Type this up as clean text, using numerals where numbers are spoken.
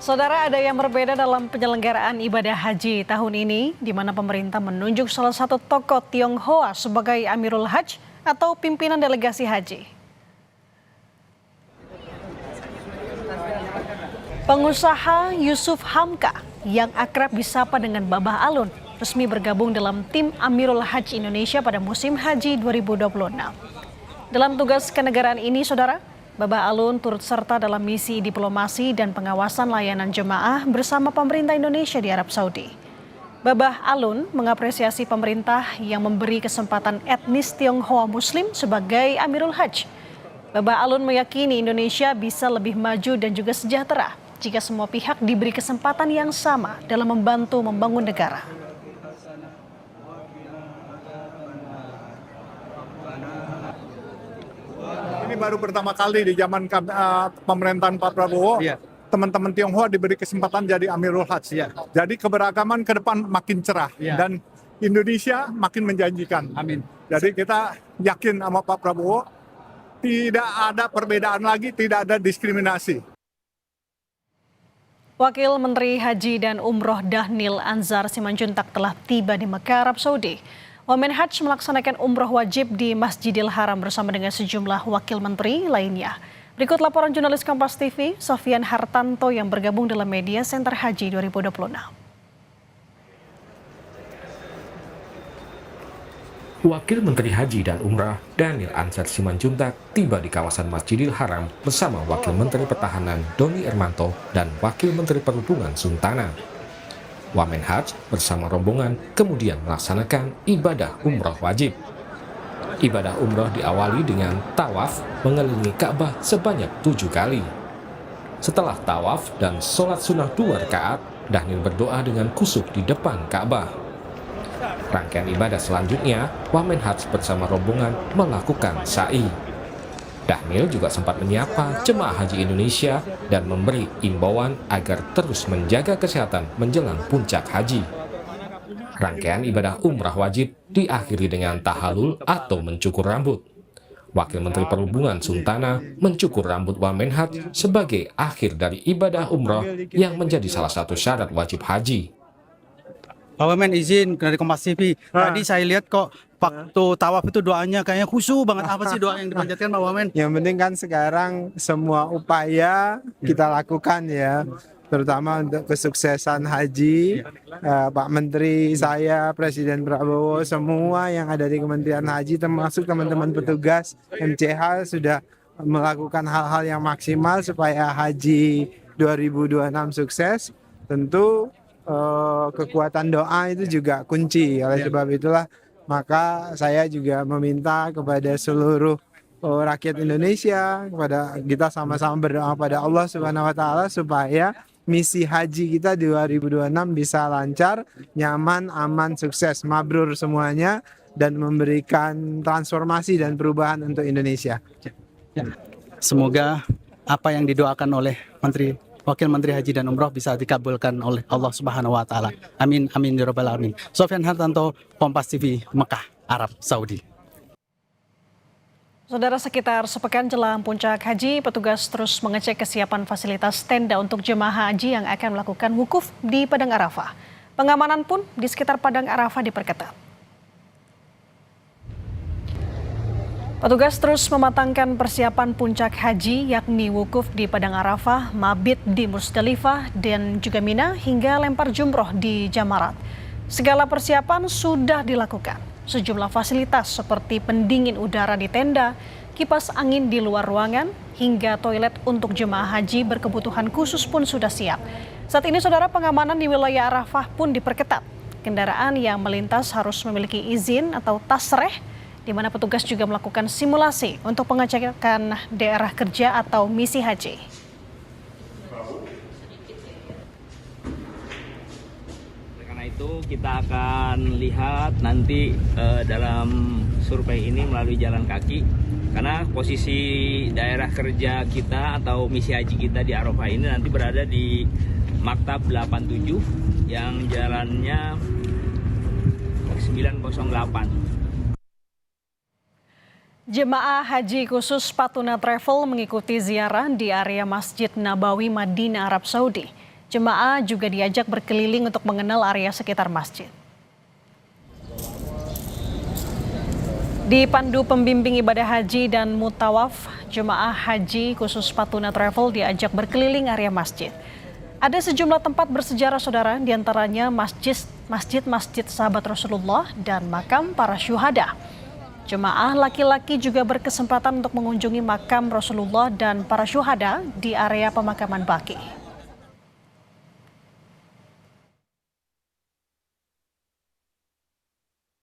Saudara, ada yang berbeda dalam penyelenggaraan ibadah haji tahun ini, di mana pemerintah menunjuk salah satu tokoh Tionghoa sebagai Amirul Hajj atau pimpinan delegasi haji. Pengusaha Yusuf Hamka yang akrab disapa dengan Babah Alun resmi bergabung dalam tim Amirul Hajj Indonesia pada musim haji 2026. Dalam tugas kenegaraan ini, Saudara, Babah Alun turut serta dalam misi diplomasi dan pengawasan layanan jemaah bersama pemerintah Indonesia di Arab Saudi. Babah Alun mengapresiasi pemerintah yang memberi kesempatan etnis Tionghoa Muslim sebagai Amirul Hajj. Babah Alun meyakini Indonesia bisa lebih maju dan juga sejahtera jika semua pihak diberi kesempatan yang sama dalam membantu membangun negara. Ini baru pertama kali di zaman pemerintahan Pak Prabowo, teman-teman Tionghoa diberi kesempatan jadi Amirul Hajj. Jadi keberagaman ke depan makin cerah dan Indonesia makin menjanjikan. Amin. Jadi kita yakin sama Pak Prabowo, tidak ada perbedaan lagi, tidak ada diskriminasi. Wakil Menteri Haji dan Umroh Dhanil Anzar Simanjuntak telah tiba di Mekah, Arab Saudi. Wamen Hajj melaksanakan umroh wajib di Masjidil Haram bersama dengan sejumlah wakil menteri lainnya. Berikut laporan jurnalis Kompas TV, Sofian Hartanto yang bergabung dalam Media Center Haji 2026. Wakil Menteri Haji dan Umrah Dhanil Anzar Simanjuntak tiba di kawasan Masjidil Haram bersama Wakil Menteri Pertahanan Doni Ermanto dan Wakil Menteri Perhubungan Suntana. Wamen Hajj bersama rombongan kemudian melaksanakan ibadah umroh wajib. Ibadah umroh diawali dengan tawaf mengelilingi Ka'bah sebanyak 7 kali. Setelah tawaf dan sholat sunnah 2 rakaat, Dhanil berdoa dengan khusyuk di depan Ka'bah. Rangkaian ibadah selanjutnya, Wamen Hajj bersama rombongan melakukan sa'i. Dhanil juga sempat menyapa jemaah haji Indonesia dan memberi imbauan agar terus menjaga kesehatan menjelang puncak haji. Rangkaian ibadah umrah wajib diakhiri dengan tahalul atau mencukur rambut. Wakil Menteri Perhubungan Suntana mencukur rambut Wamen Hajj sebagai akhir dari ibadah umrah yang menjadi salah satu syarat wajib haji. Pak Wamen izin dari Kompas TV. Tadi saya lihat kok waktu tawaf itu doanya kayaknya khusyuk banget. Apa sih doa yang dipanjatkan Pak Wamen? Yang penting kan sekarang semua upaya kita lakukan ya, terutama untuk kesuksesan haji. Pak Menteri, saya, Presiden Prabowo, semua yang ada di Kementerian Haji termasuk teman-teman petugas MCH sudah melakukan hal-hal yang maksimal supaya haji 2026 sukses. Tentu kekuatan doa itu juga kunci. Oleh sebab itulah maka saya juga meminta kepada seluruh rakyat Indonesia, kepada kita sama-sama berdoa pada Allah Subhanahu wa taala supaya misi haji kita 2026 bisa lancar, nyaman, aman, sukses, mabrur semuanya dan memberikan transformasi dan perubahan untuk Indonesia. Semoga apa yang didoakan oleh Wakil Menteri Haji dan Umroh bisa dikabulkan oleh Allah Subhanahu wa taala. Amin amin ya rabbal alamin. Sofian Hartanto, Kompas TV, Mekah, Arab Saudi. Saudara, sekitar sepekan jelang puncak haji, petugas terus mengecek kesiapan fasilitas tenda untuk jemaah haji yang akan melakukan wukuf di Padang Arafah. Pengamanan pun di sekitar Padang Arafah diperketat. Petugas terus mematangkan persiapan puncak haji yakni wukuf di Padang Arafah, mabit di Musdalifah, dan juga Mina hingga lempar jumroh di Jamarat. Segala persiapan sudah dilakukan. Sejumlah fasilitas seperti pendingin udara di tenda, kipas angin di luar ruangan, hingga toilet untuk jemaah haji berkebutuhan khusus pun sudah siap. Saat ini, Saudara, pengamanan di wilayah Arafah pun diperketat. Kendaraan yang melintas harus memiliki izin atau tasreh, di mana petugas juga melakukan simulasi untuk pengecekan daerah kerja atau misi haji. Karena itu kita akan lihat nanti dalam survei ini melalui jalan kaki, karena posisi daerah kerja kita atau misi haji kita di Arafah ini nanti berada di Maktab 87 yang jalannya 908. Jemaah haji khusus Patuna Travel mengikuti ziarah di area Masjid Nabawi Madinah, Arab Saudi. Jemaah juga diajak berkeliling untuk mengenal area sekitar masjid. Dipandu pembimbing ibadah haji dan mutawaf, jemaah haji khusus Patuna Travel diajak berkeliling area masjid. Ada sejumlah tempat bersejarah saudara, diantaranya masjid Sahabat Rasulullah dan makam para syuhada. Jemaah laki-laki juga berkesempatan untuk mengunjungi makam Rasulullah dan para syuhada di area pemakaman Baqi'.